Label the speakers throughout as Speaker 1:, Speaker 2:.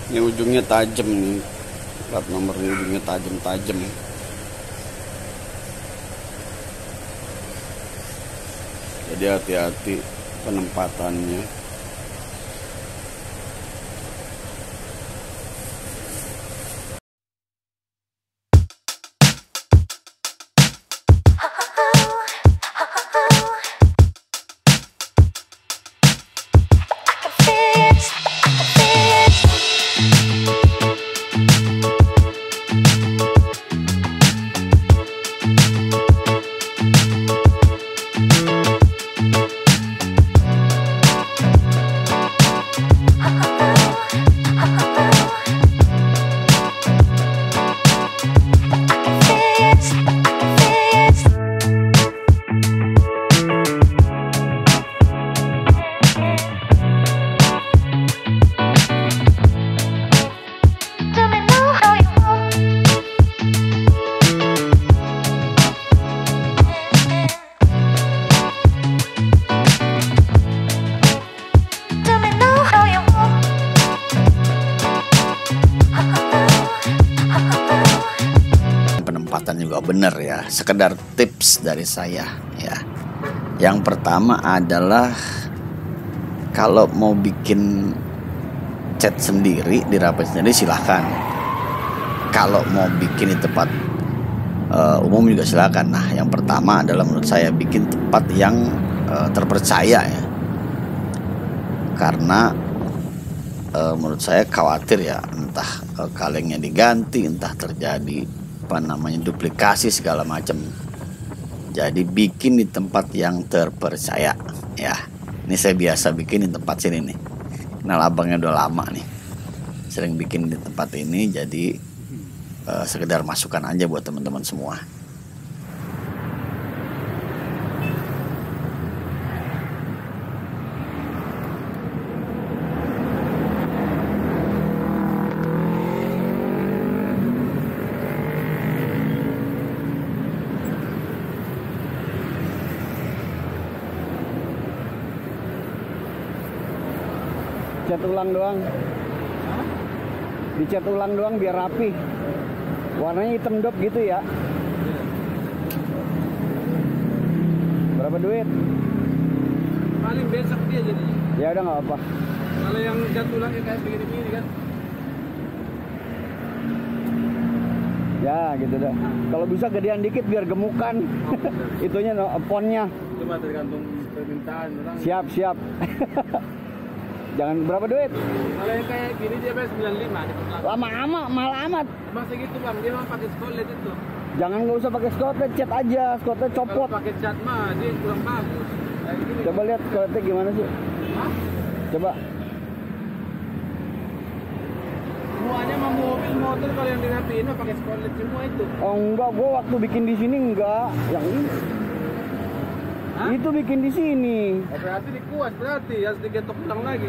Speaker 1: Ini ujungnya tajam nih. Plat nomor ini ujungnya tajam-tajam. Jadi hati-hati penempatannya. Penempatan juga benar ya, sekedar tips dari saya ya. Yang pertama adalah kalau mau bikin cat sendiri, dirapet sendiri silahkan. Kalau mau bikin di tempat umum juga silahkan. Nah, yang pertama adalah menurut saya bikin tempat yang terpercaya ya. Karena menurut saya khawatir ya, entah kalengnya diganti, entah terjadi duplikasi segala macam. Jadi bikin di tempat yang terpercaya ya. Ini saya biasa bikin di tempat sini nih. Kenal abangnya udah lama nih, sering bikin di tempat ini. Jadi sekedar masukan aja buat teman-teman semua.
Speaker 2: Cat ulang doang. Dicat ulang doang biar rapi. Warnanya hitam dop gitu ya. Berapa duit?
Speaker 3: Paling besok dia jadinya.
Speaker 2: Ya udah nggak apa.
Speaker 3: Kalau yang cat ulangnya kayak begini-begini kan.
Speaker 2: Ya gitu dah. Kalau bisa gedean dikit biar gemukan. Itunya ponnya.
Speaker 3: Cuma tergantung permintaan orang.
Speaker 2: Siap. Jangan berapa duit?
Speaker 3: Kalau yang kayak gini dia bayar 95 di belakang.
Speaker 2: Lama amat, mahal amat.
Speaker 3: Masa gitu bang, dia memang pakai skotlet itu.
Speaker 2: Jangan, nggak usah pakai skotlet, cat aja. Skotlet copot.
Speaker 3: Kalau pakai cat mah dia kurang bagus. Kayak gini.
Speaker 2: Coba lihat skotletnya gimana sih?
Speaker 3: Hah?
Speaker 2: Coba.
Speaker 3: Semuanya mah mobil motor kalau yang dirapiin mah pakai skotlet semua itu.
Speaker 2: Oh enggak, gua waktu bikin di sini enggak. Yang ini.
Speaker 3: Hah?
Speaker 2: Itu bikin di sini.
Speaker 3: Oh, berarti dikuas, berarti harus digetok ulang lagi.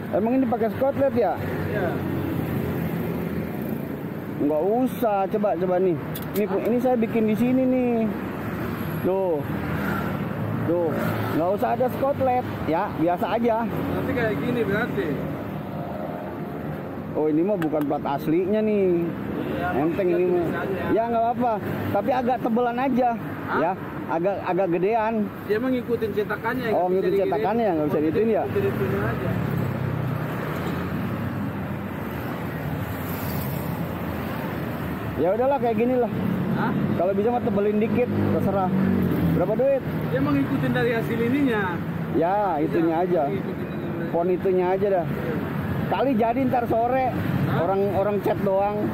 Speaker 2: Emang ini pakai skotlet ya?
Speaker 3: Iya.
Speaker 2: Enggak usah, coba nih. Ini saya bikin di sini nih. Tuh, nggak usah ada skotlet, ya biasa aja.
Speaker 3: Nanti kayak gini berarti.
Speaker 2: Oh ini mah bukan plat aslinya nih.
Speaker 3: Iya,
Speaker 2: Enteng ini mah. Ya nggak apa-apa, tapi agak tebelan aja.
Speaker 3: Hah?
Speaker 2: Ya, agak gedean.
Speaker 3: Dia mah ngikutin cetakannya.
Speaker 2: Oh ngikutin cetakannya ya, nggak bisa diituin ya.
Speaker 3: Ikutin aja.
Speaker 2: Ya udahlah kayak gini lah.
Speaker 3: Hah?
Speaker 2: Kalau bisa mah tebelin dikit, terserah. Berapa duit?
Speaker 3: Dia mau ngikutin dari hasil ininya.
Speaker 2: Ya, itunya aja. Pon itunya aja dah. Kali jadi ntar sore.
Speaker 3: Hah?
Speaker 2: Orang cat doang.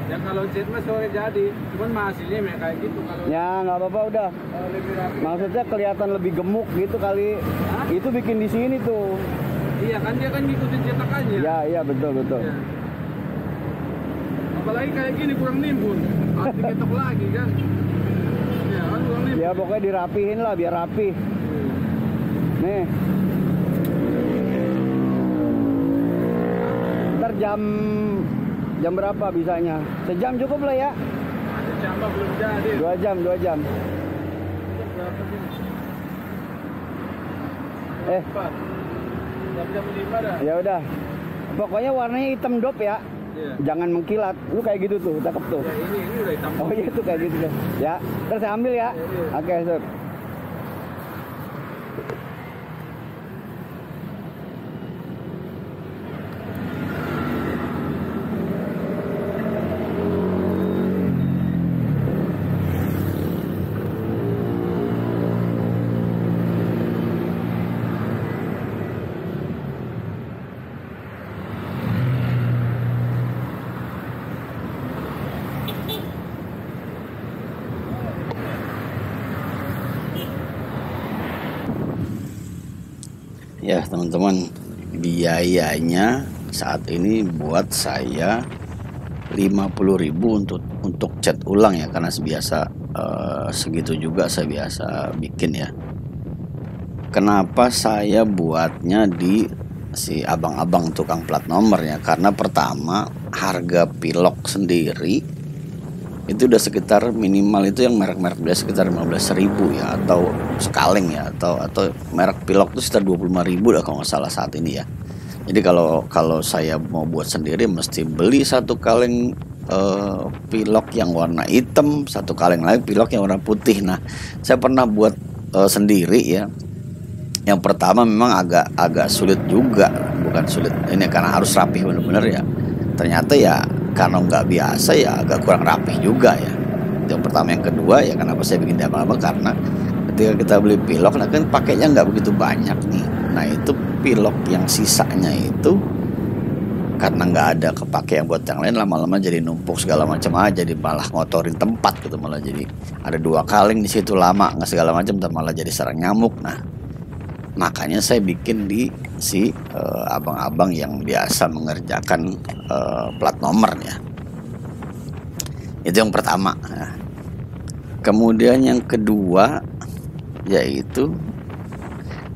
Speaker 3: Ya kalau cat mah sore jadi. Cuman mah hasilnya kayak gitu kalau.
Speaker 2: Ya nggak apa-apa udah.
Speaker 3: Kalau lebih rapi.
Speaker 2: Maksudnya kelihatan lebih gemuk gitu kali.
Speaker 3: Hah?
Speaker 2: Itu bikin di sini tuh.
Speaker 3: Iya kan dia kan ngikutin cetakannya.
Speaker 2: Ya betul.
Speaker 3: Ya. Apalagi kayak gini kurang nimbun. Harus diketok lagi kan. Ya kan kurang nimbun.
Speaker 2: Ya pokoknya dirapihin lah biar rapi. Nih. Ntar jam berapa bisanya? Sejam cukup lah ya.
Speaker 3: Ada jambak belum jadi.
Speaker 2: 2 jam.
Speaker 3: Berapa sih?
Speaker 2: Eh.
Speaker 3: 4. Jam 5 dah.
Speaker 2: Ya udah. Pokoknya warnanya hitam dop ya.
Speaker 3: Iya.
Speaker 2: Jangan mengkilat. Lu kayak gitu tuh, cakep tuh.
Speaker 3: Ya, ini udah hitam.
Speaker 2: Oh iya tuh kayak gitu tuh. Ya, terus saya ambil ya. Oke, sip.
Speaker 1: Ya teman-teman, biayanya saat ini buat saya 50.000 untuk cat ulang ya, karena biasa segitu juga saya biasa bikin ya. Kenapa saya buatnya di si abang-abang tukang plat nomor ya? Karena pertama harga pilok sendiri itu udah sekitar minimal itu yang merek-merek biasa sekitar 15.000 ya, atau sekaleng ya, atau merek pilok itu sekitar 25.000 lah kalau nggak salah saat ini ya. Jadi kalau saya mau buat sendiri mesti beli satu kaleng pilok yang warna hitam, satu kaleng lagi pilok yang warna putih. Nah, saya pernah buat sendiri ya. Yang pertama memang agak sulit juga, bukan sulit ini karena harus rapih bener-bener ya. Ternyata ya karena nggak biasa ya agak kurang rapih juga ya. Yang pertama. Yang kedua ya kenapa saya bikin di abang-abang, karena ketika kita beli pilok nah kan pakainya nggak begitu banyak nih. Nah itu pilok yang sisanya itu karena nggak ada kepake yang buat yang lain, lama-lama jadi numpuk segala macam aja, jadi malah ngotorin tempat gitu, malah jadi ada 2 kaleng di situ lama nggak segala macam, malah jadi sarang nyamuk. Nah makanya saya bikin di si abang-abang yang biasa mengerjakan plat nomornya. Itu yang pertama. Nah, kemudian yang kedua yaitu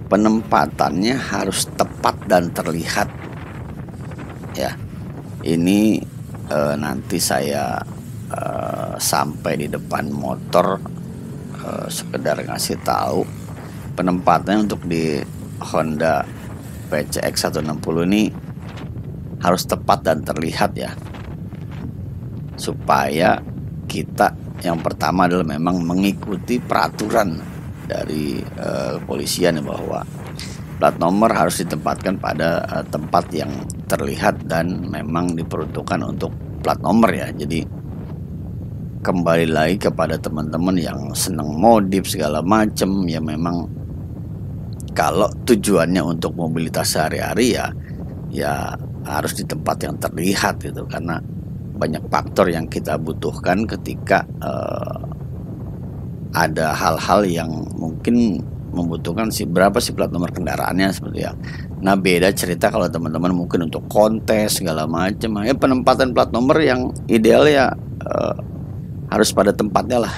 Speaker 1: penempatannya harus tepat dan terlihat. Ya, ini nanti saya sampai di depan motor sekedar ngasih tahu penempatannya untuk di Honda PCX 160 ini harus tepat dan terlihat ya, supaya kita yang pertama adalah memang mengikuti peraturan dari kepolisian bahwa plat nomor harus ditempatkan pada tempat yang terlihat dan memang diperuntukkan untuk plat nomor ya. Jadi kembali lagi kepada teman-teman yang senang modif segala macam ya, memang kalau tujuannya untuk mobilitas sehari-hari ya harus di tempat yang terlihat gitu, karena banyak faktor yang kita butuhkan ketika ada hal-hal yang mungkin membutuhkan berapa sih plat nomor kendaraannya seperti ya. Nah beda cerita kalau teman-teman mungkin untuk kontes segala macam ya, penempatan plat nomor yang ideal ya harus pada tempatnya lah,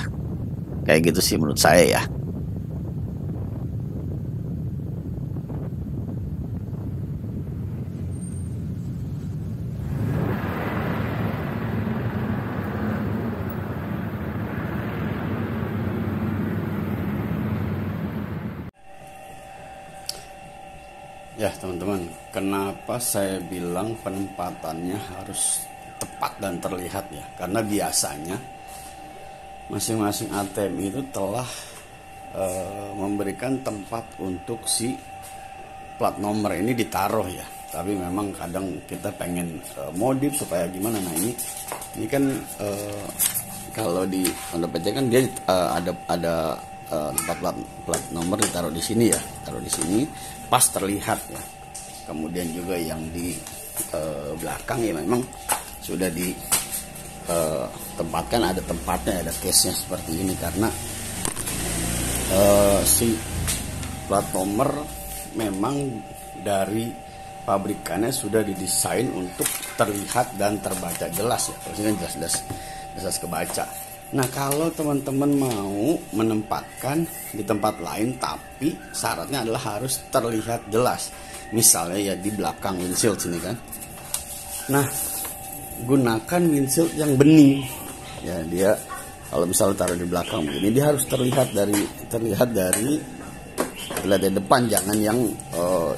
Speaker 1: kayak gitu sih menurut saya ya. Ya teman-teman, kenapa saya bilang penempatannya harus tepat dan terlihat ya? Karena biasanya masing-masing ATM itu telah memberikan tempat untuk si plat nomor ini ditaruh ya. Tapi memang kadang kita pengen modif supaya gimana. Nah ini kan kalau di Honda PC kan dia ada tempat plat nomor ditaruh di sini ya, taruh di sini pas terlihat ya. Kemudian juga yang di belakang ya memang sudah ditempatkan, ada tempatnya, ada case-nya seperti ini, karena si plat nomor memang dari pabrikannya sudah didesain untuk terlihat dan terbaca jelas ya. Kalau sini jelas kebaca. Nah kalau teman-teman mau menempatkan di tempat lain tapi syaratnya adalah harus terlihat jelas, misalnya ya di belakang windshield sini kan. Nah gunakan windshield yang bening ya, dia kalau misalnya taruh di belakang begini dia harus terlihat dari depan, jangan yang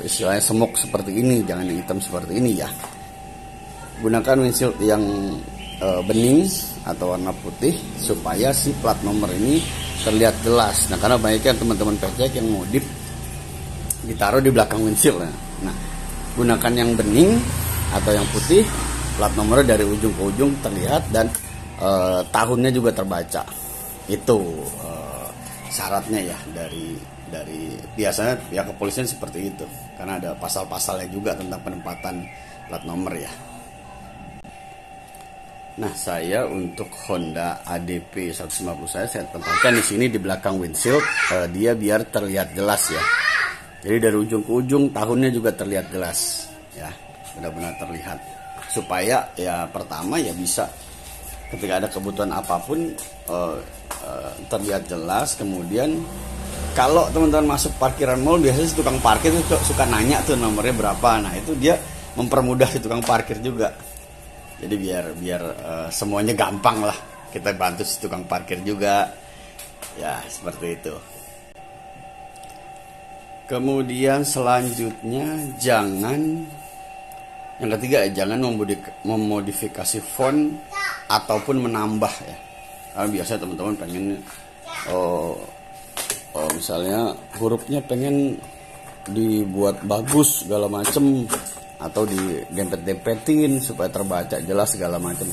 Speaker 1: istilahnya semok seperti ini, jangan yang hitam seperti ini ya.
Speaker 2: gunakan windshield yang bening atau warna putih supaya si plat nomor ini terlihat jelas. Nah, karena banyaknya teman-teman pecek yang modif ditaruh di belakang windshield. Nah, gunakan yang bening atau yang putih, plat nomornya dari ujung ke ujung terlihat dan tahunnya juga terbaca. Itu syaratnya ya dari biasanya pihak kepolisian seperti itu, karena ada pasal-pasalnya juga tentang penempatan plat nomor ya. Nah, saya untuk Honda ADP 150 saya tempatkan di sini di belakang windshield, dia biar terlihat jelas ya. Jadi dari ujung ke ujung tahunnya juga terlihat jelas ya, benar-benar terlihat. Supaya ya pertama ya bisa ketika ada kebutuhan apapun terlihat jelas. Kemudian kalau teman-teman masuk parkiran mall, biasanya si tukang parkir itu suka nanya tuh nomornya berapa. Nah, itu dia mempermudah si tukang parkir juga. Jadi biar semuanya gampang lah, kita bantu si tukang parkir juga ya, seperti itu. Kemudian selanjutnya yang ketiga jangan memodifikasi font ataupun menambah ya. Karena biasanya teman-teman pengen misalnya hurufnya pengen dibuat bagus segala macem, atau didempet-dempetin supaya terbaca jelas segala macam.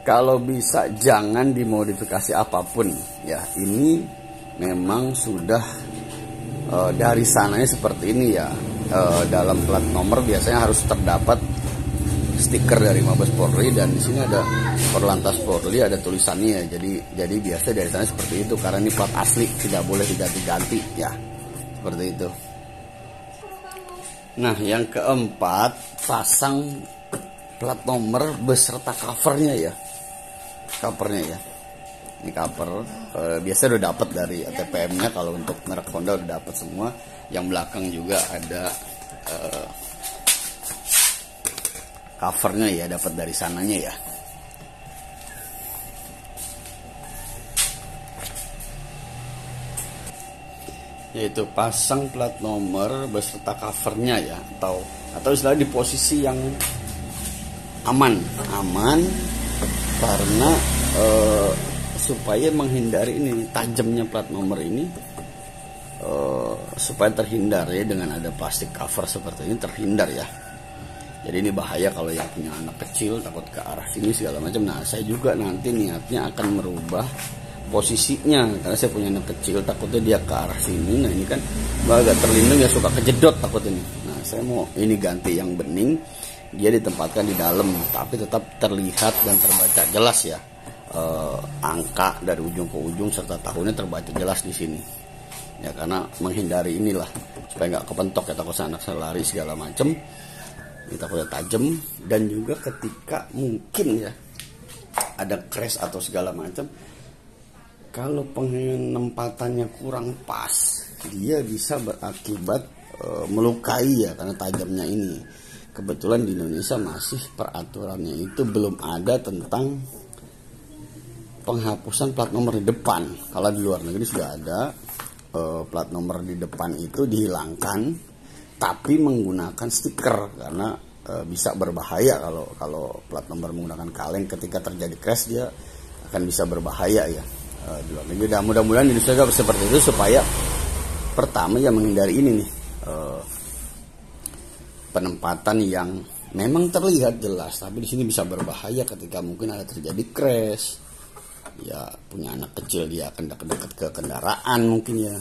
Speaker 2: Kalau bisa jangan dimodifikasi apapun ya. Ini memang sudah dari sananya seperti ini ya. Dalam plat nomor biasanya harus terdapat stiker dari Mabes Polri, dan di sini ada Korlantas Polri, ada tulisannya. Jadi biasa dari sana seperti itu, karena ini plat asli, tidak boleh diganti-ganti ya. Seperti itu. Nah, yang keempat, pasang plat nomor beserta covernya ya. Covernya ya. Ini cover biasa udah dapat dari ATPM-nya, kalau untuk merek Honda udah dapat semua. Yang belakang juga ada covernya ya, dapat dari sananya ya. Yaitu pasang plat nomor beserta covernya ya, atau istilahnya di posisi yang aman karena supaya menghindari ini tajamnya plat nomor ini, supaya terhindar ya, dengan ada plastik cover seperti ini terhindar ya. Jadi ini bahaya kalau yang punya anak kecil takut ke arah sini segala macam. Nah, saya juga nanti niatnya akan merubah posisinya, karena saya punya anak kecil takutnya dia ke arah sini. Nah, ini kan agak terlindung ya, suka kejedot takut ini. Nah, saya mau ini ganti yang bening, dia ditempatkan di dalam tapi tetap terlihat dan terbaca jelas ya. Angka dari ujung ke ujung serta tahunnya terbaca jelas di sini ya, karena menghindari inilah supaya nggak kepentok ya, takut anak saya lari segala macam, ini takutnya tajam. Dan juga ketika mungkin ya ada crash atau segala macam, kalau penempatannya kurang pas, dia bisa berakibat melukai ya, karena tajamnya ini. Kebetulan di Indonesia masih peraturannya itu belum ada tentang penghapusan plat nomor di depan. Kalau di luar negeri sudah ada, plat nomor di depan itu dihilangkan, tapi menggunakan stiker, karena bisa berbahaya kalau plat nomor menggunakan kaleng. Ketika terjadi crash dia akan bisa berbahaya ya. Di luar negeri. Dan mudah-mudahan di Indonesia juga seperti itu, supaya pertama ya menghindari ini nih, penempatan yang memang terlihat jelas, tapi di sini bisa berbahaya ketika mungkin ada terjadi crash. Ya, punya anak kecil dia akan dekat-dekat ke kendaraan mungkin ya.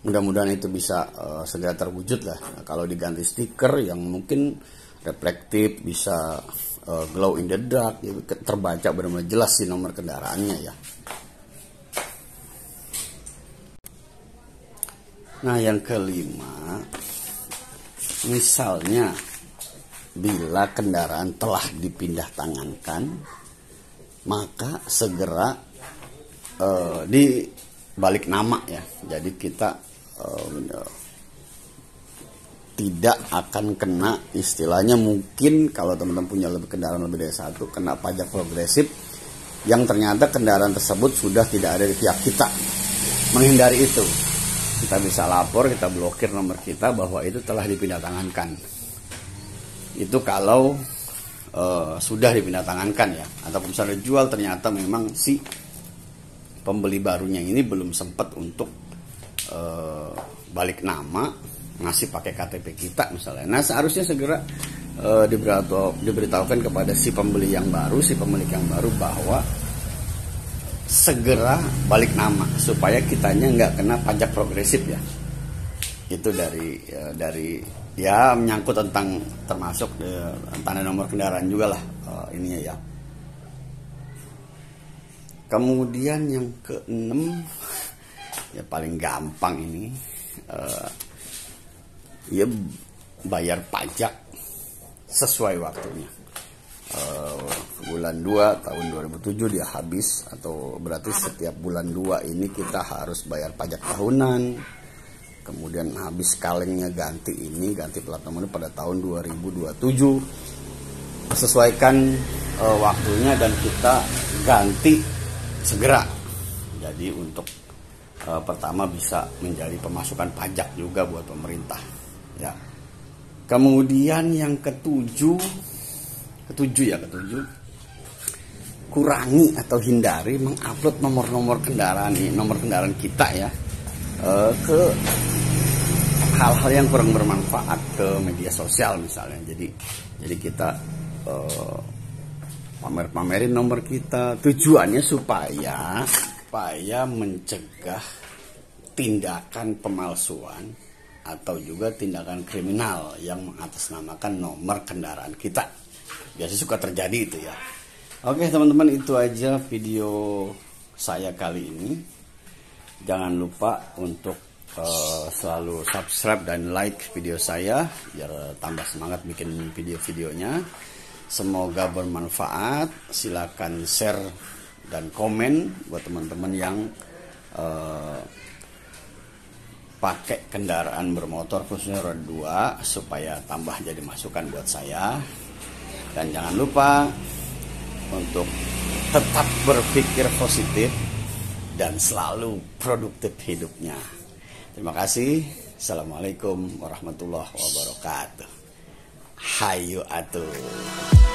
Speaker 2: Mudah-mudahan itu bisa segera terwujud lah. Nah, kalau diganti stiker yang mungkin reflektif, bisa glow in the dark, ya, terbaca benar-benar jelas sih nomor kendaraannya ya. Nah, yang kelima, misalnya bila kendaraan telah dipindah tangankan, maka segera dibalik nama ya. Jadi kita tidak akan kena, istilahnya mungkin kalau teman-teman punya kendaraan lebih dari satu, kena pajak progresif yang ternyata kendaraan tersebut sudah tidak ada di pihak kita. Menghindari itu, kita bisa lapor, kita blokir nomor kita bahwa itu telah dipindah tangankan. Itu kalau sudah dipindah tangankan ya, ataupun misalnya jual ternyata memang si pembeli barunya ini belum sempat untuk balik nama, ngasih pakai KTP kita misalnya. Nah seharusnya segera diberitahukan kepada si pembeli yang baru, si pemilik yang baru bahwa segera balik nama supaya kitanya nggak kena pajak progresif ya. Itu dari ya menyangkut tentang termasuk tanda nomor kendaraan juga lah ininya ya. Kemudian yang keenam ya paling gampang ini ya bayar pajak sesuai waktunya. Bulan 2 tahun 2007 dia habis, atau berarti setiap bulan 2 ini kita harus bayar pajak tahunan. Kemudian habis kalengnya ganti plat nomornya pada tahun 2027. Sesuaikan waktunya dan kita ganti segera. Jadi untuk pertama bisa menjadi pemasukan pajak juga buat pemerintah ya. Kemudian yang ketujuh, kurangi atau hindari mengupload nomor kendaraan kita ya ke hal-hal yang kurang bermanfaat, ke media sosial misalnya. Jadi kita pamerin nomor kita, tujuannya supaya mencegah tindakan pemalsuan atau juga tindakan kriminal yang mengatasnamakan nomor kendaraan kita. Biasanya suka terjadi itu ya. Oke teman-teman, itu aja video saya kali ini. Jangan lupa untuk selalu subscribe dan like video saya biar tambah semangat bikin video-videonya. Semoga bermanfaat. Silakan share dan komen buat teman-teman yang pakai kendaraan bermotor khususnya roda 2 supaya tambah jadi masukan buat saya. Dan jangan lupa untuk tetap berpikir positif dan selalu produktif hidupnya. Terima kasih. Assalamualaikum warahmatullahi wabarakatuh. Hayu atuh.